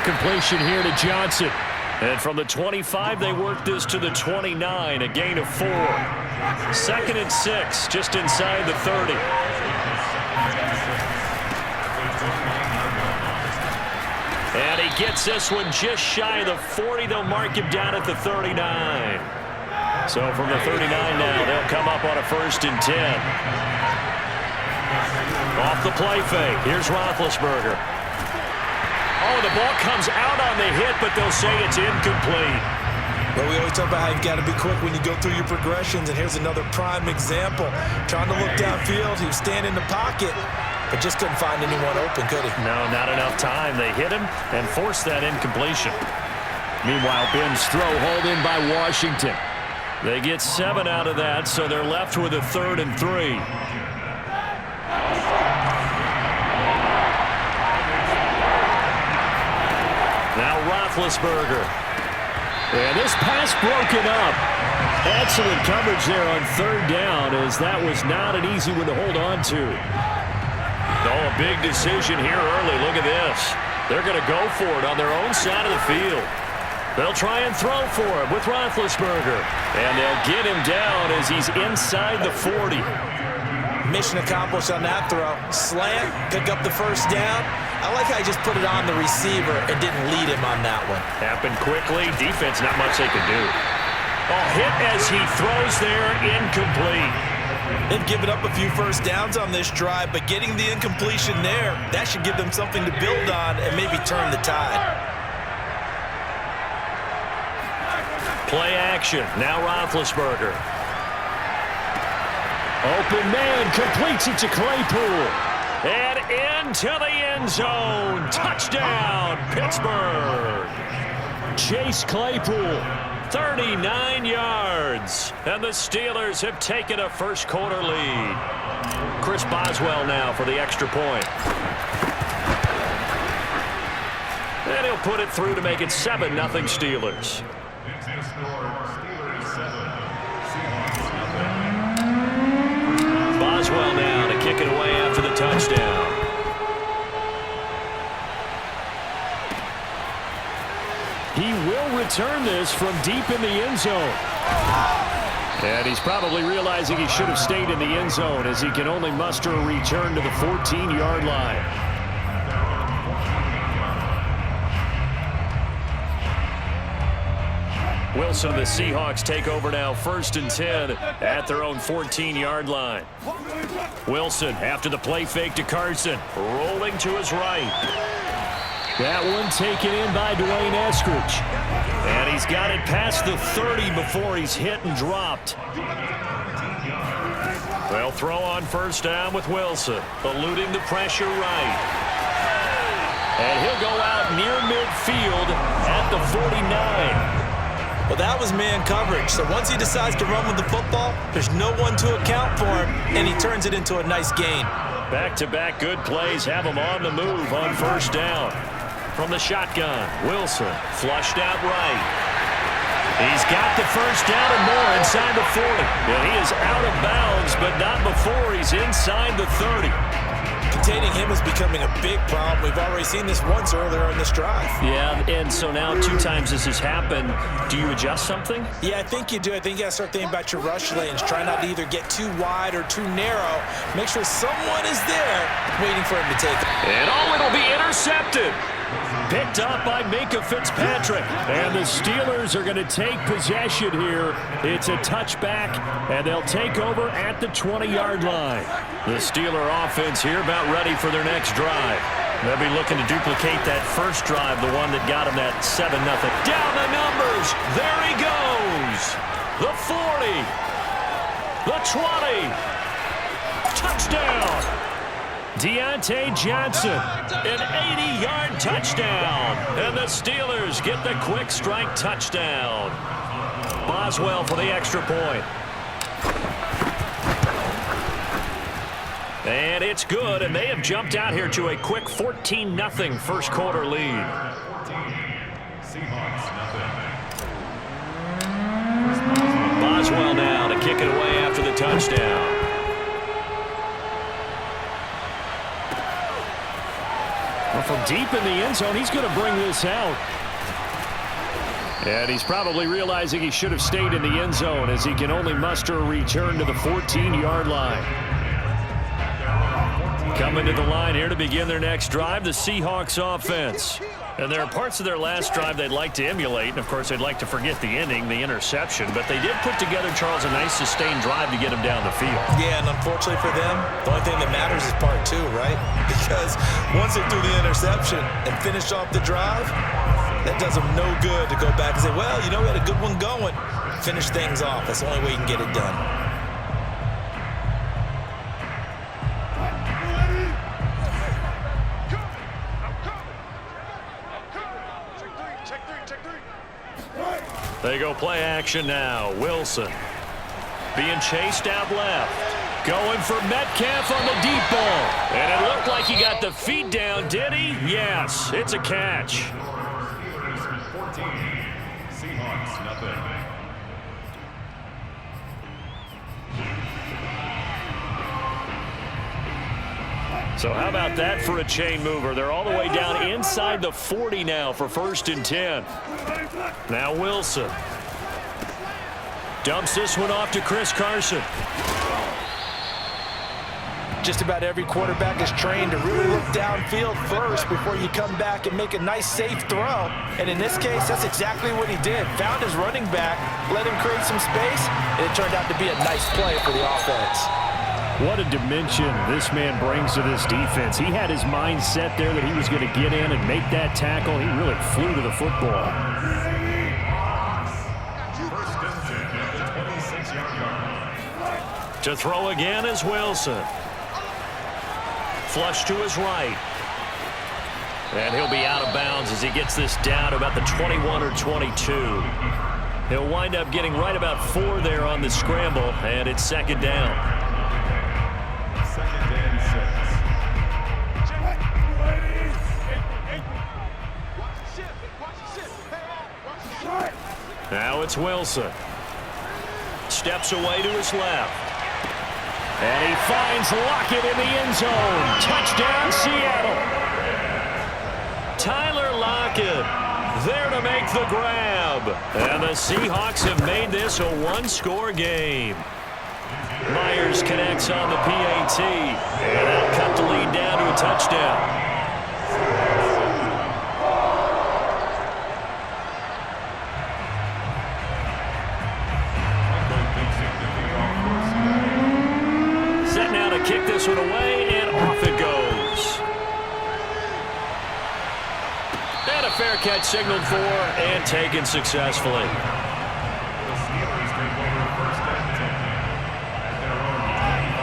completion here to Johnson. And from the 25, they work this to the 29, a gain of 4. 2nd and 6, just inside the 30. And he gets this one just shy of the 40. They'll mark him down at the 39. So from the 39 now, they'll come up on a 1st and 10. Off the play fake. Here's Roethlisberger. Oh, the ball comes out on the hit, but they'll say it's incomplete. Well, we always talk about how you've got to be quick when you go through your progressions, and here's another prime example. Trying to look downfield, he was standing in the pocket, but just couldn't find anyone open, could he? No, not enough time. They hit him and forced that incompletion. Meanwhile, Ben's throw hauled in by Washington. They get 7 out of that, so they're left with a 3rd and 3. Now Roethlisberger. And this pass broken up. Excellent coverage there on 3rd down, as that was not an easy one to hold on to. Oh, a big decision here early. Look at this. They're going to go for it on their own side of the field. They'll try and throw for him with Roethlisberger. And they'll get him down as he's inside the 40. Mission accomplished on that throw. Slant, pick up the 1st down. I like how he just put it on the receiver and didn't lead him on that one. Happened quickly. Defense, not much they could do. Oh, hit as he throws there, incomplete. They've given up a few 1st downs on this drive, but getting the incompletion there, that should give them something to build on and maybe turn the tide. Play action. Now Roethlisberger. Open man, completes it to Claypool. And into the end zone. Touchdown, Pittsburgh. Chase Claypool, 39 yards. And the Steelers have taken a 1st quarter lead. Chris Boswell now for the extra point. And he'll put it through to make it 7-0 Steelers. Boswell now to kick it away after the touchdown. He will return this from deep in the end zone. And he's probably realizing he should have stayed in the end zone, as he can only muster a return to the 14-yard line. Wilson, the Seahawks take over now, 1st and 10 at their own 14-yard line. Wilson after the play fake to Carson, rolling to his right. That one taken in by Dwayne Eskridge. And he's got it past the 30 before he's hit and dropped. They'll throw on 1st down with Wilson, eluding the pressure right. And he'll go out near midfield at the 49. Well, that was man coverage. So once he decides to run with the football, there's no one to account for him, and he turns it into a nice gain. Back-to-back good plays have him on the move on 1st down. From the shotgun, Wilson flushed out right. He's got the 1st down and more inside the 40. And he is out of bounds, but not before he's inside the 30. Containing him is becoming a big problem. We've already seen this once earlier in this drive. Yeah, and so now 2 times this has happened. Do you adjust something? Yeah, I think you do. I think you got to start thinking about your rush lanes. Try not to either get too wide or too narrow. Make sure someone is there waiting for him to take it. And it'll be intercepted. Picked up by Minkah Fitzpatrick. And the Steelers are going to take possession here. It's a touchback, and they'll take over at the 20-yard line. The Steeler offense here about ready for their next drive. They'll be looking to duplicate that first drive, the one that got them that 7-0. Down the numbers. There he goes. The 40. The 20. Touchdown. Deontay Johnson, an 80-yard touchdown. And the Steelers get the quick strike touchdown. Boswell for the extra point. And it's good, and they have jumped out here to a quick 14-0 1st quarter lead. Boswell now to kick it away after the touchdown. Well, from deep in the end zone. He's going to bring this out. And he's probably realizing he should have stayed in the end zone as he can only muster a return to the 14-yard line. Coming to the line here to begin their next drive, the Seahawks offense. And there are parts of their last drive they'd like to emulate. And, of course, they'd like to forget the ending, the interception. But they did put together, Charles, a nice sustained drive to get him down the field. Yeah, and unfortunately for them, the only thing that matters is part two, right? Because once they threw the interception and finished off the drive, that does them no good to go back and say, well, you know, we had a good one going. Finish things off. That's the only way you can get it done. They go play action now. Wilson being chased out left. Going for Metcalf on the deep ball. And it looked like he got the feet down, did he? Yes, it's a catch. Seahawks, nothing. So how about that for a chain mover? They're all the way down inside the 40 now for 1st and 10. Now Wilson dumps this one off to Chris Carson. Just about every quarterback is trained to really look downfield first before you come back and make a nice, safe throw. And in this case, that's exactly what he did. Found his running back, let him create some space, and it turned out to be a nice play for the offense. What a dimension this man brings to this defense. He had his mind set there that he was going to get in and make that tackle. He really flew to the football. To throw again is Wilson. Flush to his right. And he'll be out of bounds as he gets this down to about the 21 or 22. He'll wind up getting right about 4 there on the scramble, and it's 2nd down. Now it's Wilson. Steps away to his left. And he finds Lockett in the end zone. Touchdown, Seattle. Tyler Lockett there to make the grab. And the Seahawks have made this a one-score game. Myers connects on the PAT. And they'll cut the lead down to a touchdown. Kick this one away, and off it goes. And a fair catch signaled for and taken successfully.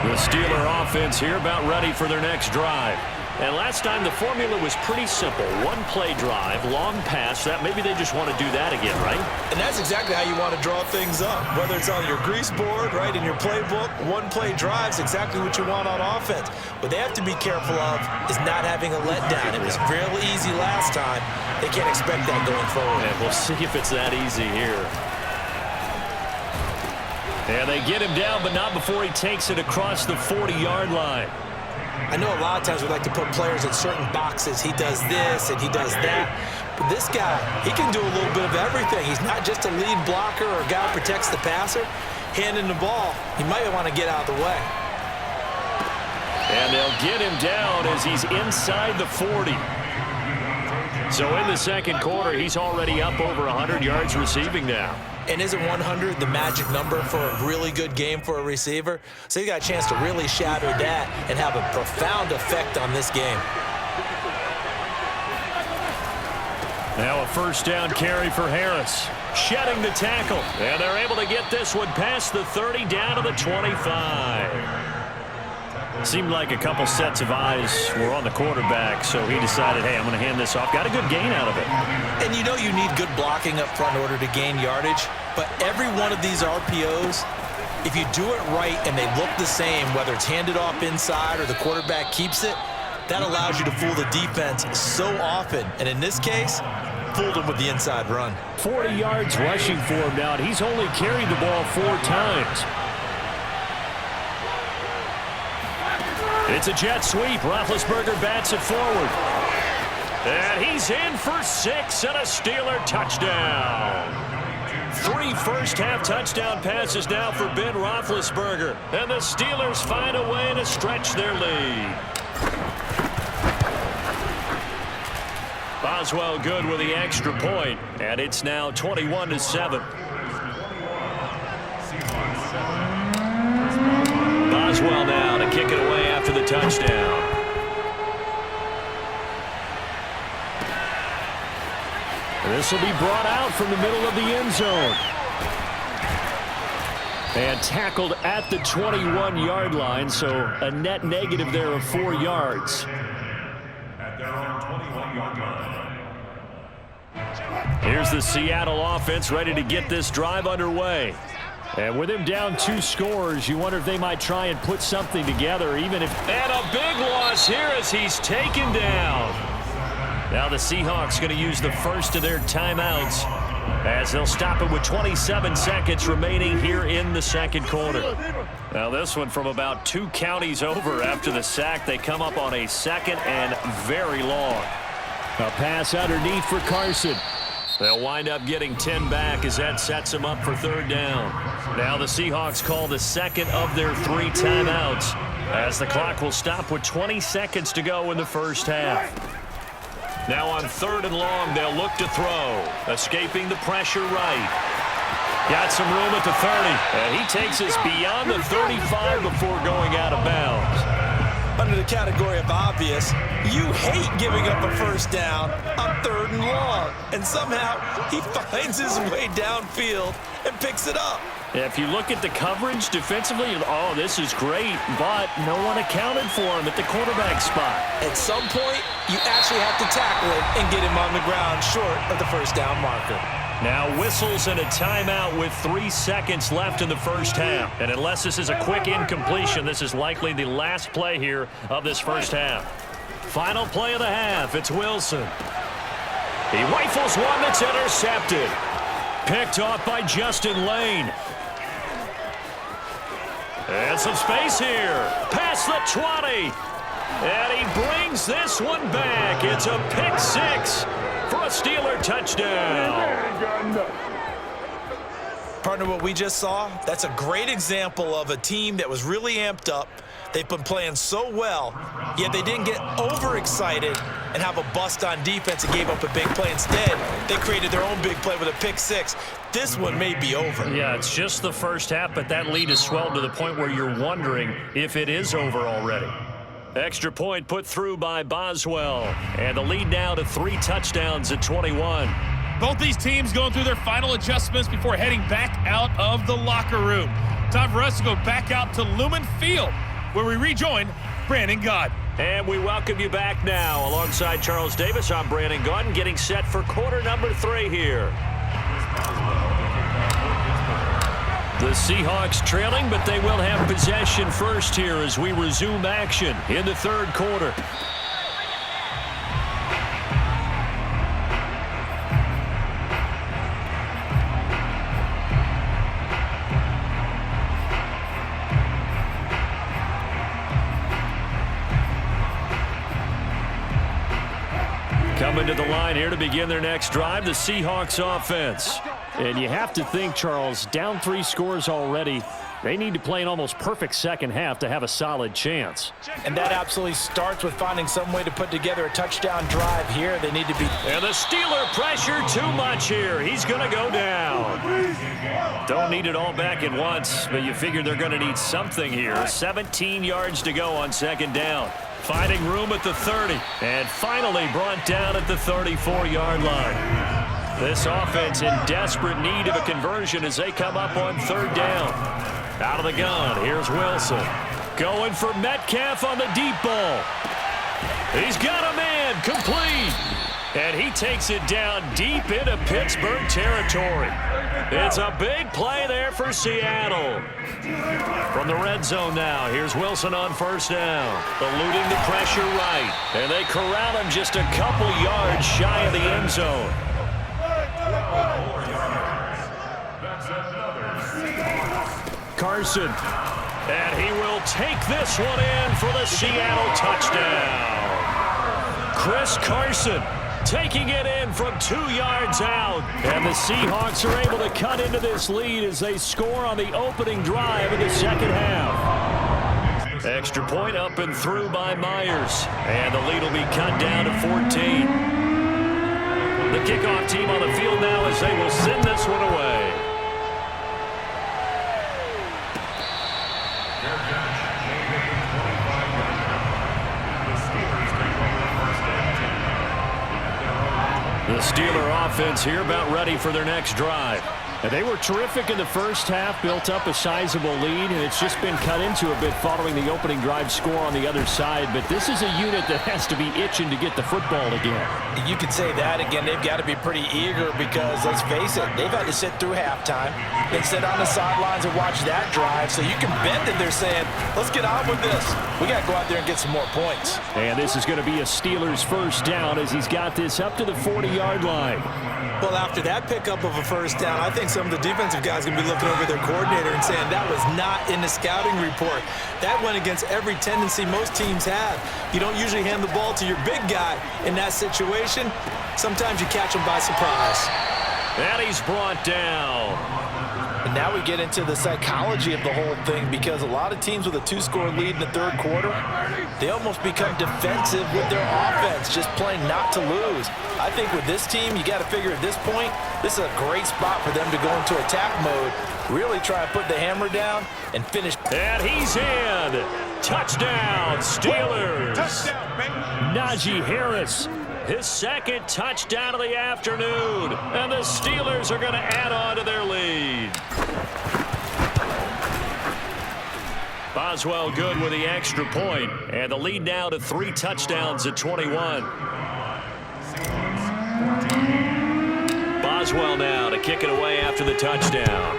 The Steeler offense here about ready for their next drive. And last time the formula was pretty simple. One-play drive, long pass. That maybe they just want to do that again, right? And that's exactly how you want to draw things up. Whether it's on your grease board, right, in your playbook, one-play drive is exactly what you want on offense. What they have to be careful of is not having a letdown. It was real easy last time. They can't expect that going forward. And we'll see if it's that easy here. And they get him down, but not before he takes it across the 40-yard line. I know a lot of times we like to put players in certain boxes. He does this and he does that. But this guy, he can do a little bit of everything. He's not just a lead blocker or a guy who protects the passer. Handing the ball, he might want to get out of the way. And they'll get him down as he's inside the 40. So in the 2nd quarter, he's already up over 100 yards receiving now. And isn't 100 the magic number for a really good game for a receiver? So he got a chance to really shatter that and have a profound effect on this game. Now a 1st down carry for Harris. Shedding the tackle. And they're able to get this one past the 30 down to the 25. Seemed like a couple sets of eyes were on the quarterback, so he decided, hey, I'm going to hand this off. Got a good gain out of it. And you know you need good blocking up front in order to gain yardage, but every one of these RPOs, if you do it right and they look the same, whether it's handed off inside or the quarterback keeps it, that allows you to fool the defense so often. And in this case, fooled him with the inside run. 40 yards rushing for him now, and he's only carried the ball 4 times. It's a jet sweep. Roethlisberger bats it forward. And he's in for 6 and a Steeler touchdown. 3 first-half touchdown passes now for Ben Roethlisberger. And the Steelers find a way to stretch their lead. Boswell good with the extra point, and it's now 21-7. Boswell now to kick it away after the touchdown. This will be brought out from the middle of the end zone. And tackled at the 21-yard line, so a net negative there of 4 yards. At their own 21-yard line. Here's the Seattle offense ready to get this drive underway. And with him down 2 scores, you wonder if they might try and put something together, even if... And a big loss here as he's taken down. Now the Seahawks going to use the first of their timeouts as they'll stop it with 27 seconds remaining here in the second quarter. Now this one from about 2 counties over after the sack. They come up on a 2nd and very long. A pass underneath for Carson. They'll wind up getting 10 back as that sets them up for 3rd down. Now the Seahawks call the second of their 3 timeouts as the clock will stop with 20 seconds to go in the first half. Now on 3rd and long, they'll look to throw. Escaping the pressure right. Got some room at the 30. And he takes us beyond the 35 before going out of bounds. Under the category of obvious, you hate giving up a first down on 3rd and long. And somehow, he finds his way downfield and picks it up. If you look at the coverage defensively, oh, this is great, but no one accounted for him at the quarterback spot. At some point, you actually have to tackle him and get him on the ground short of the first down marker. Now whistles and a timeout with 3 seconds left in the first half. And unless this is a quick incompletion, this is likely the last play here of this first half. Final play of the half, it's Wilson. He rifles one that's intercepted. Picked off by Justin Lane. And some space here. Past the 20. And he brings this one back. It's a pick 6 for a Steeler touchdown. Partner, what we just saw, that's a great example of a team that was really amped up. They've been playing so well, yet they didn't get overexcited and have a bust on defense and gave up a big play. Instead, they created their own big play with a pick 6. This one may be over. Yeah, it's just the first half, but that lead has swelled to the point where you're wondering if it is over already. Extra point put through by Boswell. And the lead now to 3 touchdowns at 21. Both these teams going through their final adjustments before heading back out of the locker room. Time for us to go back out to Lumen Field, where we rejoin Brandon Gaudin. And we welcome you back now. Alongside Charles Davis, I'm Brandon Gaudin, getting set for quarter number 3 here. The Seahawks trailing, but they will have possession first here as we resume action in the 3rd quarter. Coming to the line here to begin their next drive, the Seahawks offense. And you have to think, Charles, down 3 scores already. They need to play an almost perfect second half to have a solid chance. And that absolutely starts with finding some way to put together a touchdown drive here. They need to be... And the Steeler pressure too much here. He's going to go down. Don't need it all back at once, but you figure they're going to need something here. 17 yards to go on 2nd down. Finding room at the 30. And finally brought down at the 34-yard line. This offense in desperate need of a conversion as they come up on 3rd down. Out of the gun, here's Wilson. Going for Metcalf on the deep ball. He's got a man, complete. And he takes it down deep into Pittsburgh territory. It's a big play there for Seattle. From the red zone now, here's Wilson on 1st down. Eluding the pressure right. And they corral him just a couple yards shy of the end zone. Carson, and he will take this one in for the Seattle touchdown. Chris Carson taking it in from 2 yards out. And the Seahawks are able to cut into this lead as they score on the opening drive of the second half. Extra point up and through by Myers. And the lead will be cut down to 14. The kickoff team on the field now as they will send this one away. The Steeler offense here about ready for their next drive. And they were terrific in the first half, built up a sizable lead, and it's just been cut into a bit following the opening drive score on the other side. But this is a unit that has to be itching to get the football again. You could say that again. They've got to be pretty eager because, let's face it, they've had to sit through halftime, then sit on the sidelines and watch that drive. So you can bet that they're saying, let's get on with this. We got to go out there and get some more points. And this is going to be a Steelers first down as he's got this up to the 40-yard line. Well, after that pickup of a first down, I think some of the defensive guys are going to be looking over their coordinator and saying that was not in the scouting report. That went against every tendency most teams have. You don't usually hand the ball to your big guy in that situation. Sometimes you catch him by surprise. And he's brought down. And now we get into the psychology of the whole thing because a lot of teams with a 2-score lead in the third quarter, they almost become defensive with their offense, just playing not to lose. I think with this team, you got to figure at this point, this is a great spot for them to go into attack mode, really try to put the hammer down and finish. And he's in. Touchdown, Steelers. Touchdown, baby. Najee Harris, his second touchdown of the afternoon. And the Steelers are going to add on to their lead. Boswell good with the extra point. And the lead now to 3 touchdowns at 21. Boswell now to kick it away after the touchdown.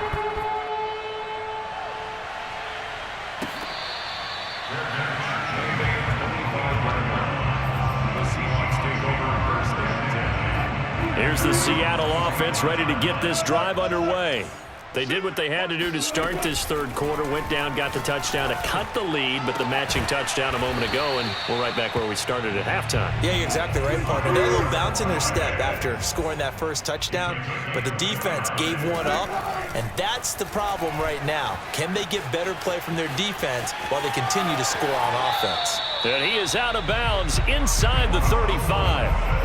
Here's the Seattle offense ready to get this drive underway. They did what they had to do to start this third quarter, went down, got the touchdown to cut the lead, but the matching touchdown a moment ago, and we're right back where we started at halftime. Yeah, you're exactly right, partner. They had a little bounce in their step after scoring that first touchdown, but the defense gave one up, and that's the problem right now. Can they get better play from their defense while they continue to score on offense? And he is out of bounds inside the 35.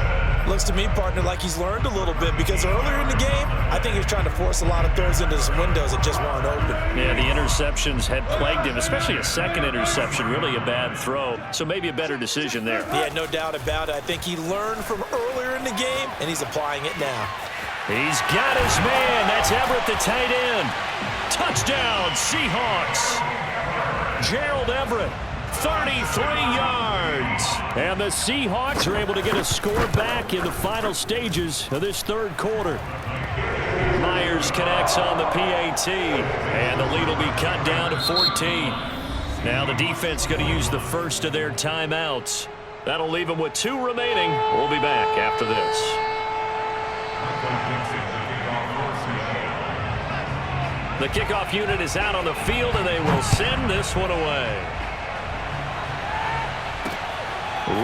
Looks to me, partner, like he's learned a little bit because earlier in the game, I think he was trying to force a lot of throws into some windows that just weren't open. Yeah, the interceptions had plagued him, especially a second interception, really a bad throw. So maybe a better decision there. Yeah, no doubt about it. I think he learned from earlier in the game, and he's applying it now. He's got his man. That's Everett, the tight end. Touchdown, Seahawks. Gerald Everett, 33 yards. And the Seahawks are able to get a score back in the final stages of this third quarter. Myers connects on the PAT, and the lead will be cut down to 14. Now the defense going to use the first of their timeouts. That'll leave them with 2 remaining. We'll be back after this. The kickoff unit is out on the field, and they will send this one away.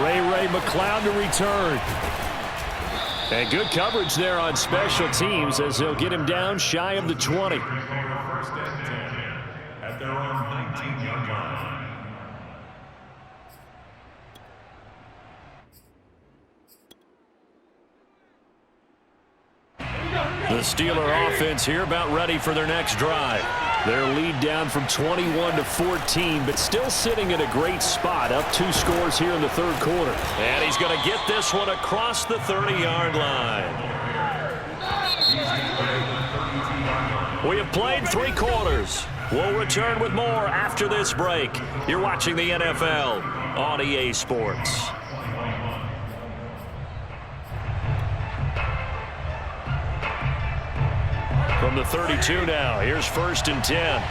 Ray McLeod to return. And good coverage there on special teams as they'll get him down shy of the 20. First and 10 at their own 19-yard line. The Steeler offense here about ready for their next drive. Their lead down from 21 to 14, but still sitting in a great spot, up 2 scores here in the third quarter. And he's going to get this one across the 30-yard line. We have played 3 quarters. We'll return with more after this break. You're watching the NFL on EA Sports. From the 32 now, here's 1st and 10.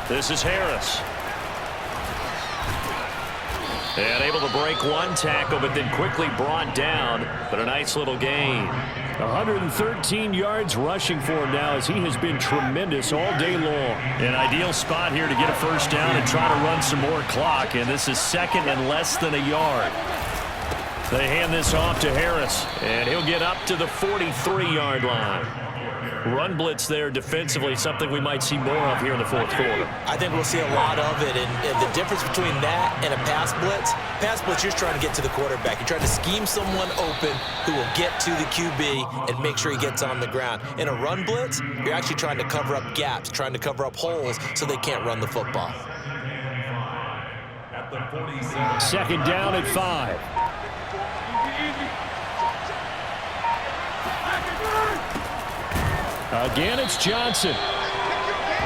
This is Harris. And able to break one tackle, but then quickly brought down. But a nice little gain. 113 yards rushing for him now as he has been tremendous all day long. An ideal spot here to get a first down and try to run some more clock, and this is second and less than a yard. They hand this off to Harris, and he'll get up to the 43-yard line. Run blitz there defensively, something we might see more of here in the fourth quarter. I think we'll see a lot of it, and the difference between that and a pass blitz, you're trying to get to the quarterback. You're trying to scheme someone open who will get to the QB and make sure he gets on the ground. In a run blitz, you're actually trying to cover up gaps, trying to cover up holes so they can't run the football. Second down at 5. Again, it's Johnson.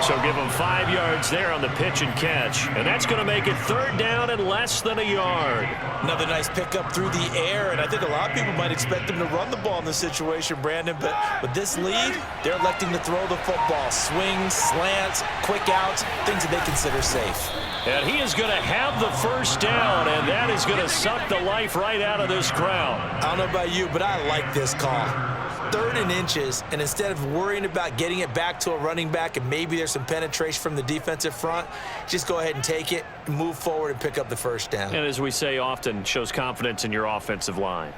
So give him 5 yards there on the pitch and catch. And that's going to make it third down and less than a yard. Another nice pickup through the air, and I think a lot of people might expect him to run the ball in this situation, Brandon, but with this lead, they're electing to throw the football. Swings, slants, quick outs, things that they consider safe. And he is going to have the first down, and that is going to suck the life right out of this crowd. I don't know about you, but I like this call. 3rd and inches, and instead of worrying about getting it back to a running back and maybe there's some penetration from the defensive front, just go ahead and take it, move forward, and pick up the first down. And as we say often, shows confidence in your offensive line.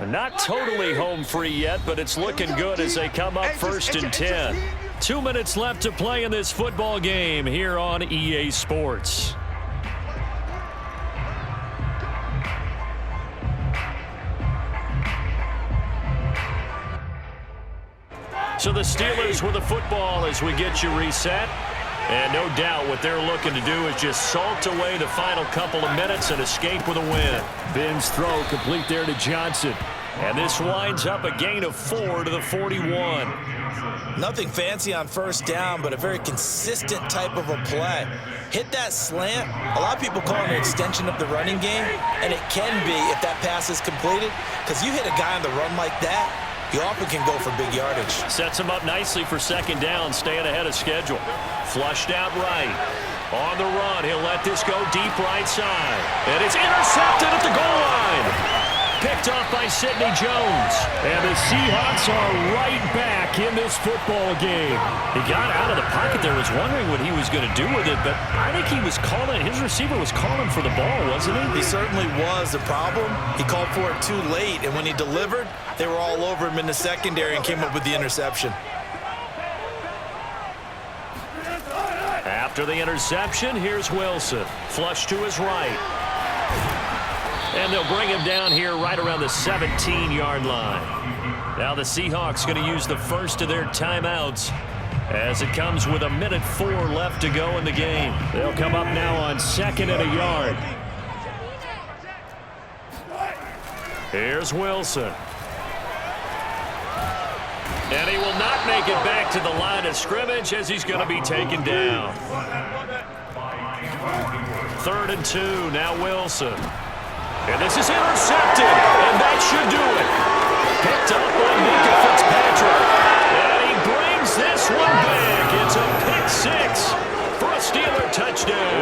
Not totally home free yet, but it's looking good as they come up first and 10. 2 minutes left to play in this football game here on EA Sports. So the Steelers with the football as we get you reset. And no doubt what they're looking to do is just salt away the final couple of minutes and escape with a win. Ben's throw complete there to Johnson. And this winds up a gain of 4 to the 41. Nothing fancy on first down, but a very consistent type of a play. Hit that slant. A lot of people call it an extension of the running game, and it can be if that pass is completed, because you hit a guy on the run like that, he often can go for big yardage. Sets him up nicely for second down, staying ahead of schedule. Flushed out right. On the run, he'll let this go deep right side. And it's intercepted at the goal line. Picked off by Sidney Jones. And the Seahawks are right back in this football game. He got out of the pocket there, was wondering what he was going to do with it, but I think he was calling, his receiver was calling for the ball, wasn't he? He certainly was. The problem, he called for it too late, and when he delivered, they were all over him in the secondary and came up with the interception. After the interception, here's Wilson. Flush to his right. And they'll bring him down here right around the 17-yard line. Now the Seahawks going to use the first of their timeouts as it comes with 1:04 left to go in the game. They'll come up now on 2nd and a yard. Here's Wilson. And he will not make it back to the line of scrimmage as he's going to be taken down. 3rd and 2, now Wilson. And this is intercepted, and that should do it. Picked up by Mika Fitzpatrick. And he brings this one back. It's a pick 6 for a Steeler touchdown.